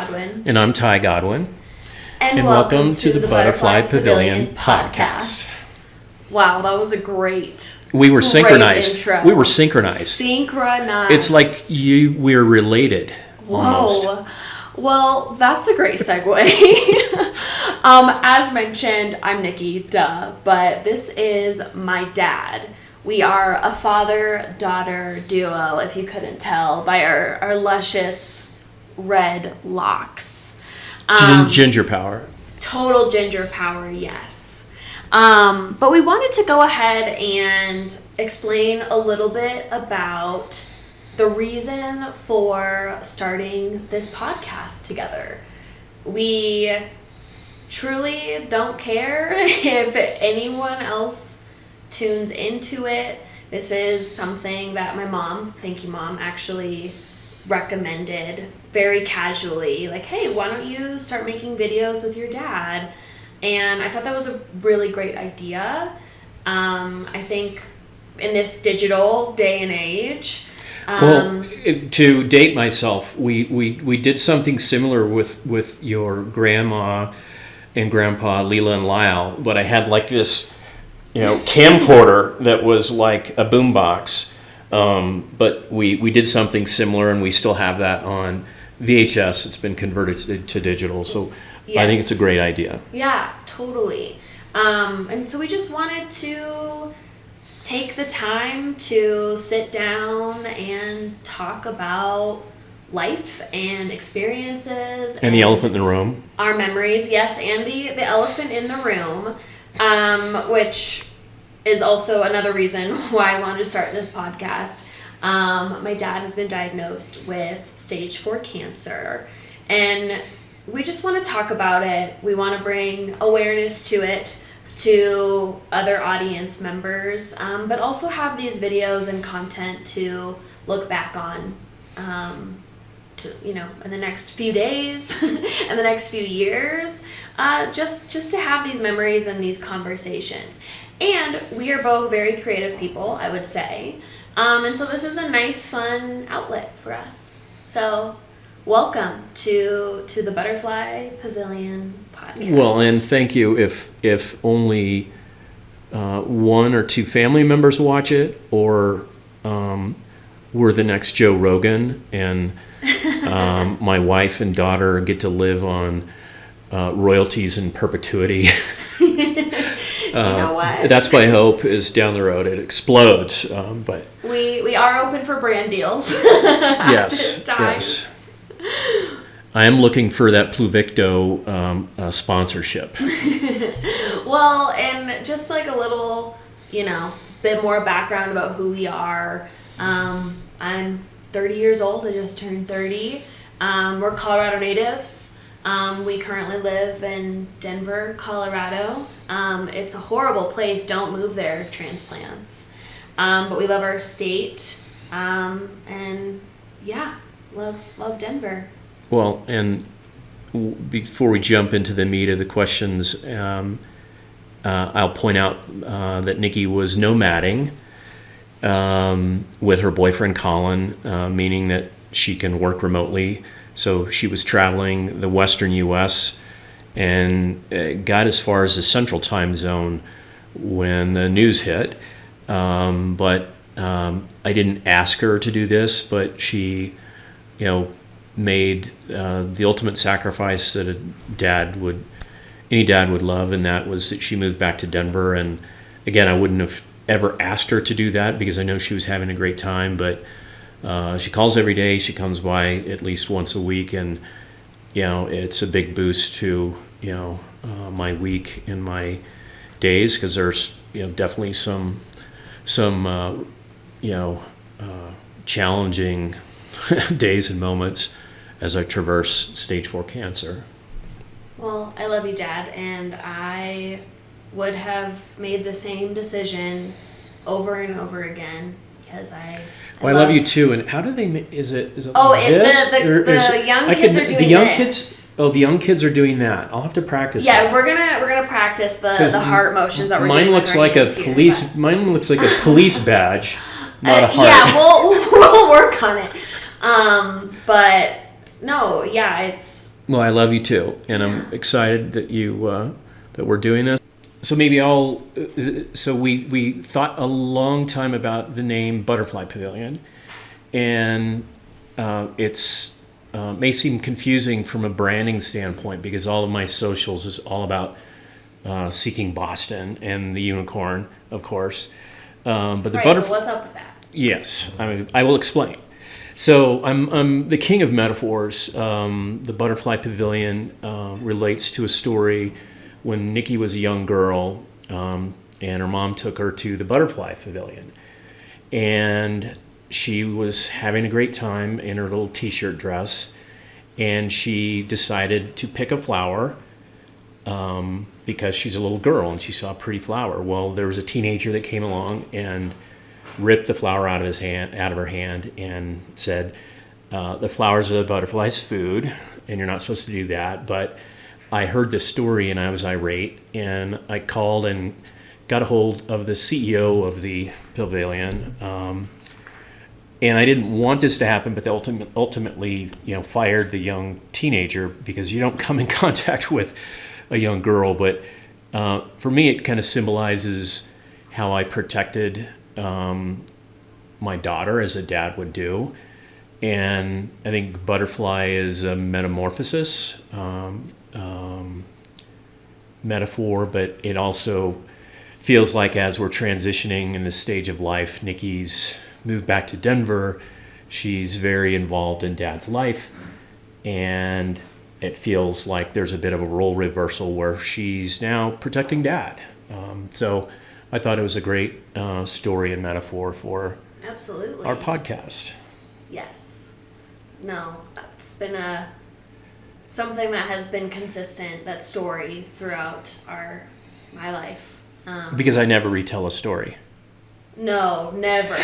Godwin. And I'm Ty Godwin. And welcome to the Butterfly Pavilion Podcast. Wow, that was a great We were synchronized. Intro. We were synchronized. Synchronized. It's like we're related. Whoa. Almost. Well, that's a great segue. As mentioned, I'm Nikki, but this is my dad. We are a father-daughter duo, if you couldn't tell, by our luscious red locks. Ginger power. Total ginger power, yes. But we wanted to go ahead and explain a little bit about the reason for starting this podcast together. We truly don't care if anyone else tunes into it. This is something that my mom, thank you Mom, actually recommended very casually. Like, hey, why don't you start making videos with your dad? And I thought that was a really great idea. I think in this digital day and age, to date myself, we did something similar with your grandma and grandpa, Leela and Lyle, but I had like this, camcorder that was like a boombox. But we did something similar, and we still have that on VHS. It's been converted to digital, so yes. I think it's a great idea. Yeah, totally. And so we just wanted to take the time to sit down and talk about life and experiences. And the elephant in the room. Our memories, yes, and the elephant in the room, which is also another reason why I wanted to start this podcast. My dad has been diagnosed with stage 4 cancer, and we just want to talk about it. We want to bring awareness to it to other audience members, but also have these videos and content to look back on in the next few days and the next few years, just to have these memories and these conversations. And we are both very creative people, I would say, and so this is a nice, fun outlet for us. So welcome to the Butterfly Pavilion Podcast. Well, and thank you. If only one or two family members watch it, or we're the next Joe Rogan, and my wife and daughter get to live on royalties in perpetuity. You know what? That's my hope, is down the road it explodes. But we are open for brand deals. Yes, this time. yes. I am looking for that Pluvicto sponsorship. Well, and just like a little, bit more background about who we are. I'm 30 years old. I just turned 30. We're Colorado natives. We currently live in Denver, Colorado. It's a horrible place. Don't move there, transplants. But we love our state. And yeah, love Denver. Well, and before we jump into the meat of the questions, I'll point out that Nikki was nomading with her boyfriend Colin, meaning that she can work remotely. So she was traveling the western U.S. and got as far as the central time zone when the news hit. But I didn't ask her to do this, but she, made the ultimate sacrifice that any dad would love, and that was that she moved back to Denver. And again, I wouldn't have ever asked her to do that because I know she was having a great time, but she calls every day. She comes by at least once a week, and it's a big boost to my week and my days, because there's definitely some challenging days and moments as I traverse stage 4 cancer. Well, I love you, Dad, and I would have made the same decision over and over again because I love you too. And how do they? Is it? Oh, the young kids are doing the young this. Kids. Oh, the young kids are doing that. I'll have to practice. Yeah, that. we're gonna practice the heart motions that we're doing. Mine looks like Mine looks like a police badge, not a heart. Yeah, we'll work on it. But no, yeah, it's Well, I love you too, and I'm excited that that we're doing this. So maybe so we thought a long time about the name Butterfly Pavilion, and it's may seem confusing from a branding standpoint because all of my socials is all about seeking Boston and the unicorn, of course. But the butterfly. So what's up with that? Yes, I will explain. So I'm the king of metaphors. The Butterfly Pavilion relates to a story when Nikki was a young girl, and her mom took her to the Butterfly Pavilion, and she was having a great time in her little t-shirt dress, and she decided to pick a flower because she's a little girl and she saw a pretty flower. Well, there was a teenager that came along and ripped the flower out of her hand and said, the flowers are the butterfly's food, and you're not supposed to do that. But I heard this story and I was irate, and I called and got a hold of the CEO of the pavilion. And I didn't want this to happen, but they ultimately, fired the young teenager because you don't come in contact with a young girl. But for me, it kind of symbolizes how I protected my daughter as a dad would do. And I think butterfly is a metamorphosis metaphor, but it also feels like as we're transitioning in this stage of life, Nikki's moved back to Denver. She's very involved in Dad's life, and it feels like there's a bit of a role reversal where she's now protecting Dad. So I thought it was a great story and metaphor for absolutely our podcast. Yes. No, it's been something that has been consistent, that story, throughout my life. Because I never retell a story. No, never.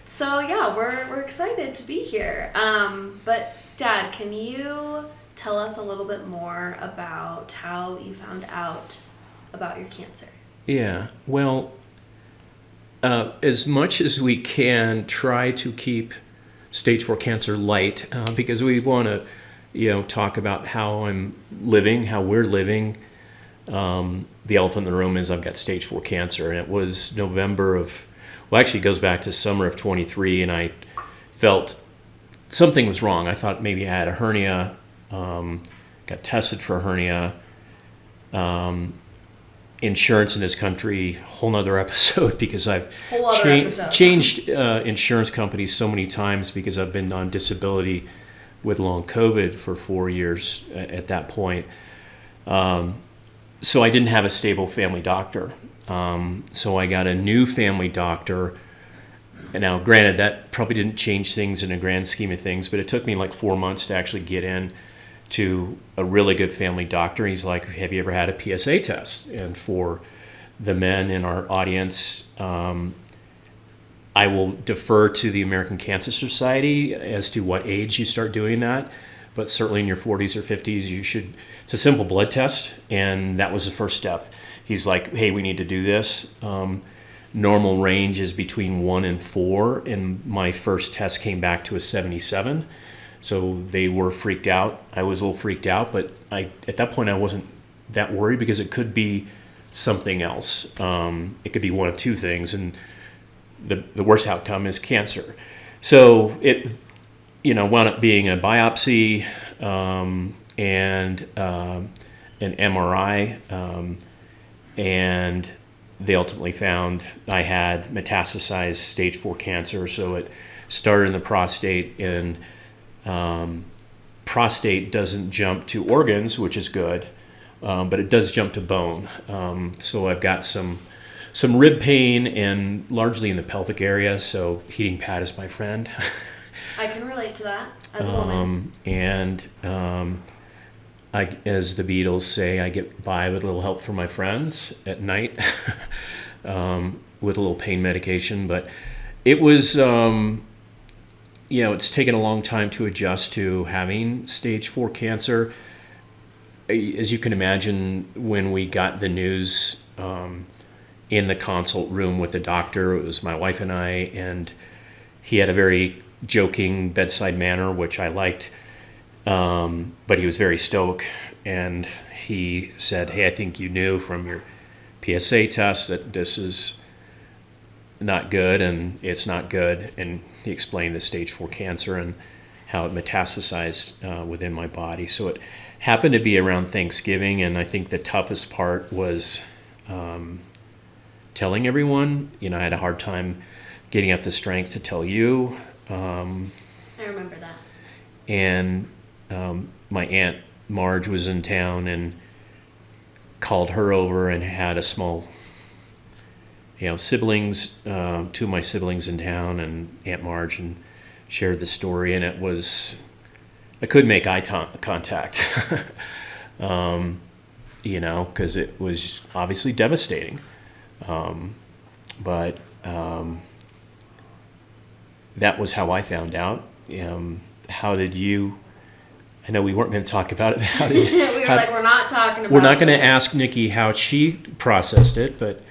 So yeah, we're excited to be here. But Dad, can you tell us a little bit more about how you found out about your cancer? Yeah, well, as much as we can, try to keep stage 4 cancer light because we want to, talk about how I'm living, how we're living. The elephant in the room is I've got stage 4 cancer, and it was actually it goes back to summer of 23, and I felt something was wrong. I thought maybe I had a hernia, got tested for a hernia. Insurance in this country, whole nother episode because I've changed insurance companies so many times because I've been on disability with long COVID for 4 years at that point. So I didn't have a stable family doctor. So I got a new family doctor. And now, granted, that probably didn't change things in a grand scheme of things, but it took me like 4 months to actually get in to a really good family doctor. He's like, have you ever had a PSA test? And for the men in our audience, I will defer to the American Cancer Society as to what age you start doing that. But certainly in your 40s or 50s, you should. It's a simple blood test, and that was the first step. He's like, hey, we need to do this. Normal range is between 1 and 4, and my first test came back to a 77. So they were freaked out. I was a little freaked out, but at that point I wasn't that worried because it could be something else. It could be one of two things, and the worst outcome is cancer. So it wound up being a biopsy and an MRI, and they ultimately found I had metastasized stage 4 cancer. So it started in the prostate, and prostate doesn't jump to organs, which is good, but it does jump to bone. So I've got some rib pain, and largely in the pelvic area, so heating pad is my friend. I can relate to that as a woman. And as the Beatles say, I get by with a little help from my friends at night with a little pain medication. But it was, it's taken a long time to adjust to having stage 4 cancer. As you can imagine, when we got the news in the consult room with the doctor, it was my wife and I, and he had a very joking bedside manner, which I liked. But he was very stoic, and he said, "Hey, I think you knew from your PSA test that this is not good, and it's not good." And he explained the stage 4 cancer and how it metastasized within my body. So it happened to be around Thanksgiving, and I think the toughest part was telling everyone. I had a hard time getting up the strength to tell you. I remember that. And my Aunt Marge was in town and called her over and had a small, siblings, 2 of my siblings in town, and Aunt Marge, and shared the story. And it was, I couldn't make eye contact, because it was obviously devastating. But that was how I found out. How did you? I know we weren't going to talk about it. We're not talking about it. We're not going to ask Nikki how she processed it, but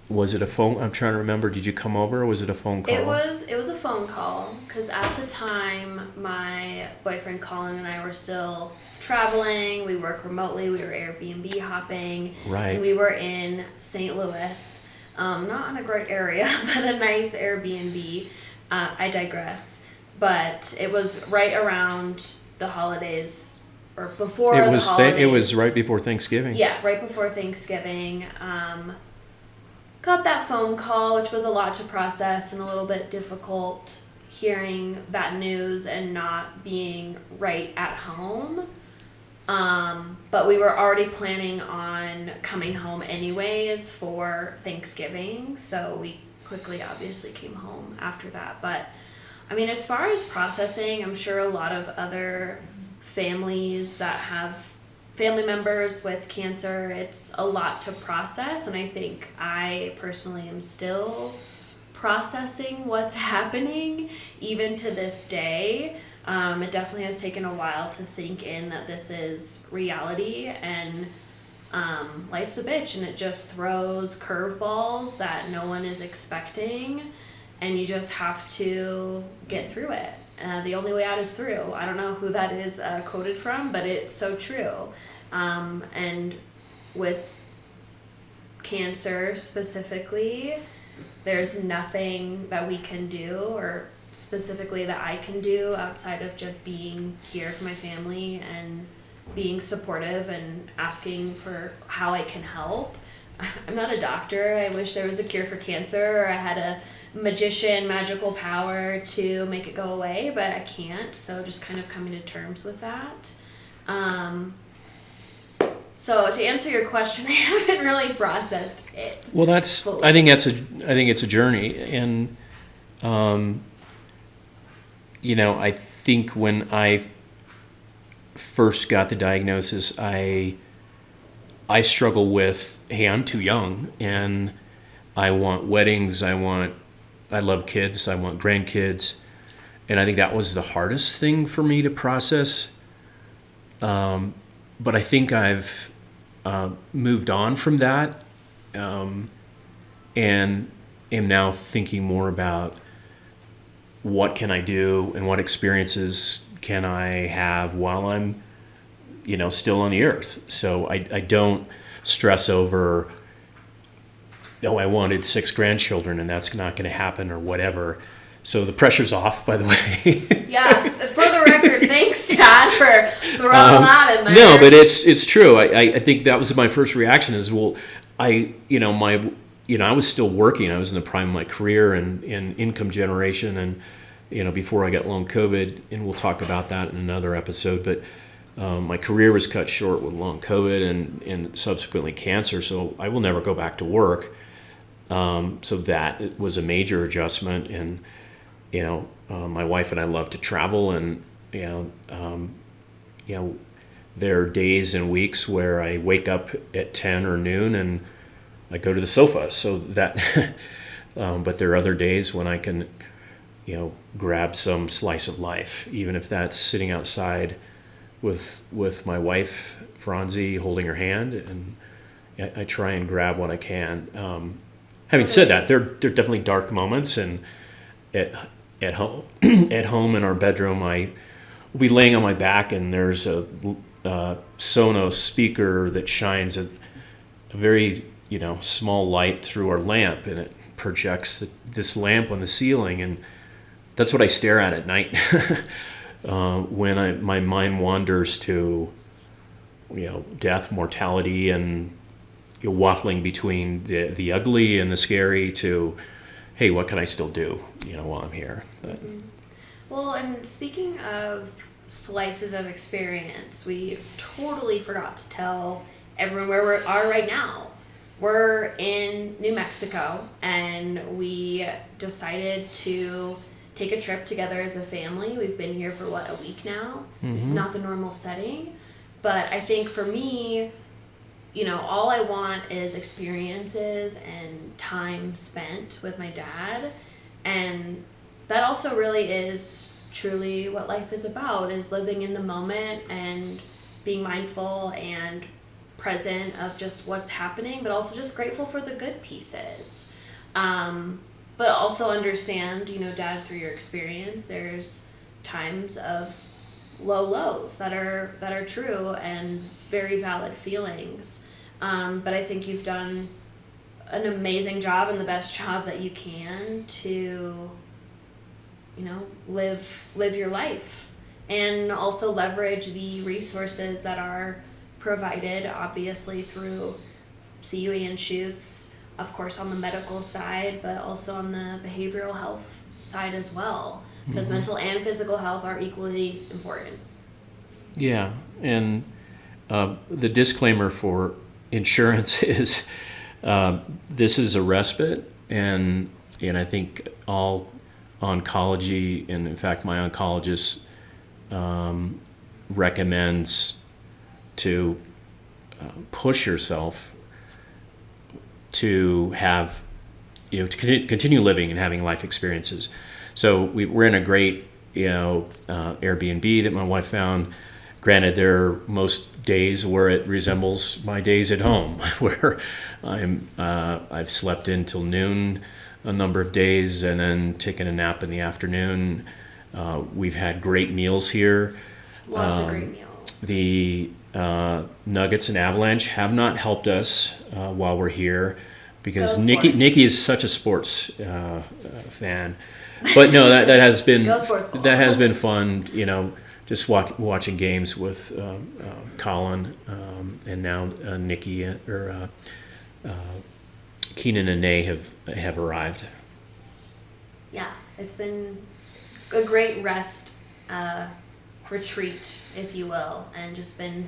was it a phone? I'm trying to remember. Did you come over, or was it a phone call? It was a phone call, because at the time my boyfriend Colin and I were still traveling. We work remotely. We were Airbnb hopping. Right. And we were in St. Louis. Not in a great area, but a nice Airbnb. I digress. But it was right around the holidays, or before the holidays. It was right before Thanksgiving. Yeah, right before Thanksgiving. Got that phone call, which was a lot to process and a little bit difficult, hearing that news and not being right at home. But we were already planning on coming home anyways for Thanksgiving, so we quickly obviously came home after that. But I mean, as far as processing, I'm sure a lot of other families that have family members with cancer, it's a lot to process, and I think I personally am still processing what's happening even to this day. It definitely has taken a while to sink in that this is reality, and life's a bitch, and it just throws curveballs that no one is expecting, and you just have to get through it. The only way out is through. I don't know who that is quoted from, but it's so true. And with cancer specifically, there's nothing that we can do, or specifically that I can do, outside of just being here for my family and being supportive and asking for how I can help. I'm not a doctor. I wish there was a cure for cancer, or I had a magical power to make it go away, but I can't. So just kind of coming to terms with that. So to answer your question, I haven't really processed it. Well, I think it's a journey, and I think when I first got the diagnosis, I struggle with, hey, I'm too young, and I want weddings, I love kids, I want grandkids, and I think that was the hardest thing for me to process. But I think I've moved on from that, and am now thinking more about what can I do and what experiences can I have while I'm, still on the earth. So I don't stress over, I wanted 6 grandchildren and that's not going to happen or whatever. So the pressure's off, by the way. Yeah, for the record, thanks, Dad, for throwing that in there. No, but it's true. I think that was my first reaction is, well, I was still working. I was in the prime of my career and in income generation, and before I got long COVID, and we'll talk about that in another episode. But my career was cut short with long COVID and subsequently cancer, so I will never go back to work. So that was a major adjustment, and my wife and I love to travel, and there are days and weeks where I wake up at 10 or noon and I go to the sofa. So that, but there are other days when I can, grab some slice of life, even if that's sitting outside with my wife, Franzi, holding her hand, and I try and grab what I can. Having said that, there are definitely dark moments, and at home at home in our bedroom, I will be laying on my back, and there's a Sonos speaker that shines a very small light through our lamp, and it projects this lamp on the ceiling, and that's what I stare at night when my mind wanders to death, mortality, and waffling between the ugly and the scary to, hey, what can I still do while I'm here? But, well, and speaking of slices of experience, we totally forgot to tell everyone where we are right now. We're in New Mexico, and we decided to take a trip together as a family. We've been here for, a week now? Mm-hmm. This is not the normal setting. But I think for me, all I want is experiences and time spent with my dad. And that also really is truly what life is about, is living in the moment and being mindful and present of just what's happening, but also just grateful for the good pieces. But also understand, Dad, through your experience, there's times of lows that are true and very valid feelings. But I think you've done an amazing job and the best job that you can to, live your life, and also leverage the resources that are provided, obviously, through CUE and shoots, of course, on the medical side, but also on the behavioral health side as well, because mm-hmm. mental and physical health are equally important. Yeah, and the disclaimer for insurance is this is a respite, and I think all oncology, and in fact my oncologist recommends to push yourself to have, to continue living and having life experiences. So we're in a great, Airbnb that my wife found. Granted, there are most days where it resembles my days at home, where I've slept in till noon a number of days and then taken a nap in the afternoon. We've had great meals here. Lots of great meals. The Nuggets and Avalanche have not helped us while we're here, because Nikki is such a sports fan. But no, that has been fun. Just watching games with Colin and now Nikki or Keenan and Nay have arrived. Yeah, it's been a great rest retreat, if you will, and it's been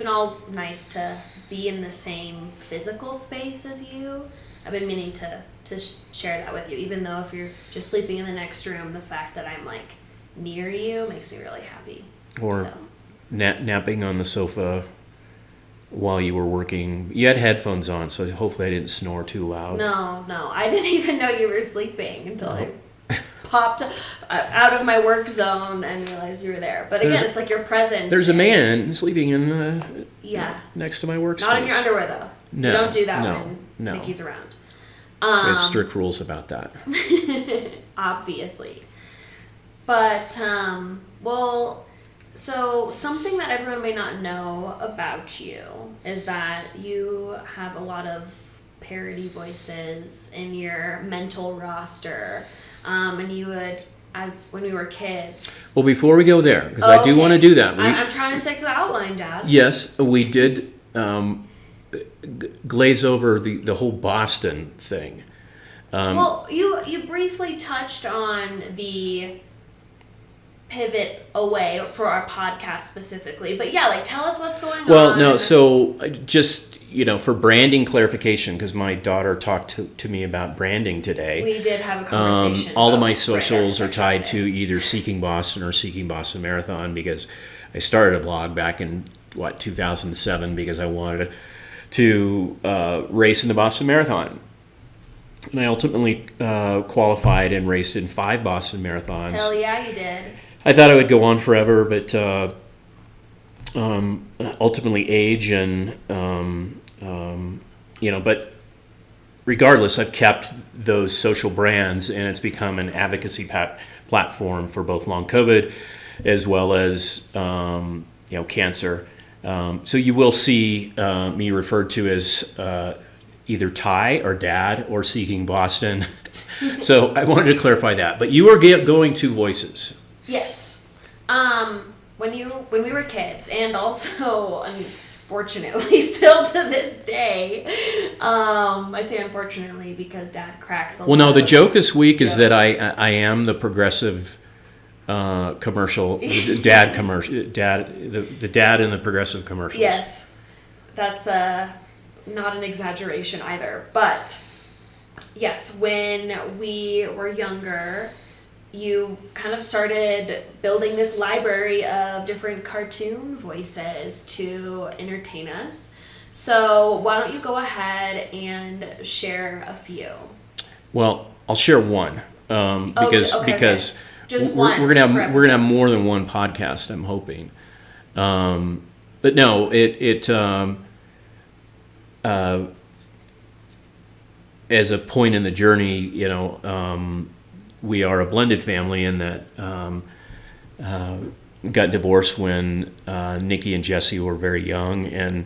all nice to be in the same physical space as you. I've been meaning to share that with you, even though if you're just sleeping in the next room, the fact that I'm near you makes me really happy. Or napping on the sofa while you were working. You had headphones on, so hopefully I didn't snore too loud. No, I didn't even know you were sleeping until I popped out of my work zone and realized you were there. But again, it's your presence. There's a man sleeping in next to my workspace. Not in your underwear, though. No. You don't do that when Nikki's around. We have strict rules about that. Obviously. But, so something that everyone may not know about you is that you have a lot of parody voices in your mental roster. And you would, as when we were kids. Well, before we go there, because I do want to do that. I'm trying to stick to the outline, Dad. Yes, we did glaze over the whole Boston thing. Well, you briefly touched on the pivot away for our podcast specifically, but tell us what's going on. Well, no, so just for branding clarification, because my daughter talked to me about branding today. We did have a conversation. All of my socials are tied to either Seeking Boston or Seeking Boston Marathon, because I started a blog back in 2007 because I wanted to race in the Boston Marathon. And I ultimately qualified and raced in 5 Boston Marathons. Hell yeah, you did. I thought I would go on forever, but ultimately age and, but regardless, I've kept those social brands, and it's become an advocacy platform for both long COVID as well as cancer. So you will see me referred to as either Ty or Dad or Seeking Boston. So I wanted to clarify that. But you are going to Voices. Yes. When we were kids, and also unfortunately still to this day, I say unfortunately because Dad cracks a lot. Well, no, the joke this week jokes. is that I am the progressive commercial, the dad in the progressive commercials. Yes, that's not an exaggeration either. But yes, when we were younger, you kind of started building this library of different cartoon voices to entertain us. So why don't you go ahead and share a few? Well, I'll share one because Just we're gonna have more than one podcast, I'm hoping. But no, as a point in the journey, we are a blended family in that got divorced when Nikki and Jesse were very young, and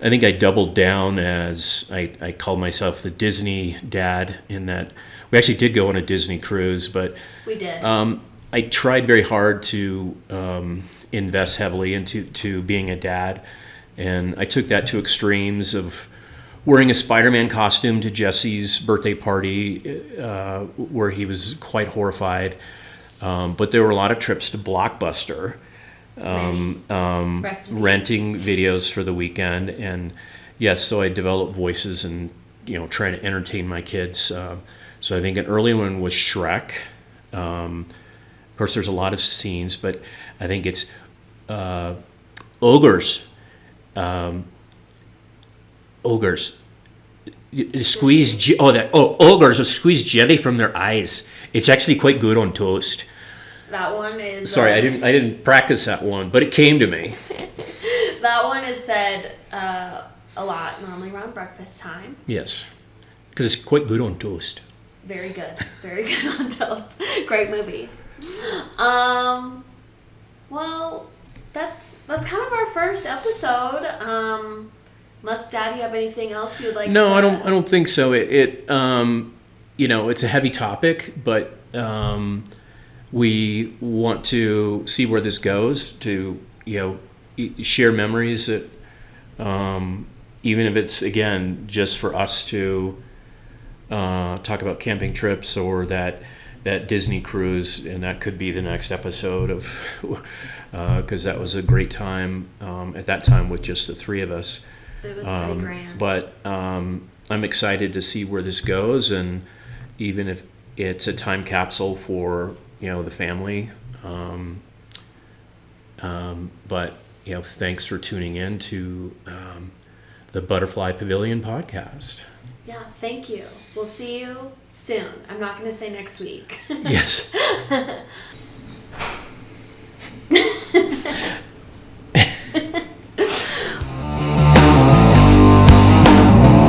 I think I doubled down as I called myself the Disney dad, in that we actually did go on a Disney cruise, but we did. I tried very hard to invest heavily into being a dad, and I took that to extremes of wearing a Spider-Man costume to Jesse's birthday party, where he was quite horrified. But there were a lot of trips to Blockbuster, renting videos for the weekend, and yes, so I developed voices and trying to entertain my kids. So I think an early one was Shrek. Of course, there's a lot of scenes, but I think it's ogres. Ogres squeeze ogres squeeze jelly from their eyes. It's actually quite good on toast. That one is. Sorry, I didn't practice that one, but it came to me. That one is said a lot, normally around breakfast time. Yes, because it's quite good on toast. Very good on toast. Great movie. Well, that's kind of our first episode. Unless Daddy have anything else you would like to... No, I don't think so. It's a heavy topic, but we want to see where this goes, to share memories that even if it's, again, just for us to talk about camping trips or that Disney cruise, and that could be the next episode of because that was a great time at that time with just the three of us. It was pretty grand. But I'm excited to see where this goes, and even if it's a time capsule for the family. But thanks for tuning in to the Butterfly Pavilion Podcast. Yeah, thank you. We'll see you soon. I'm not going to say next week. Yes.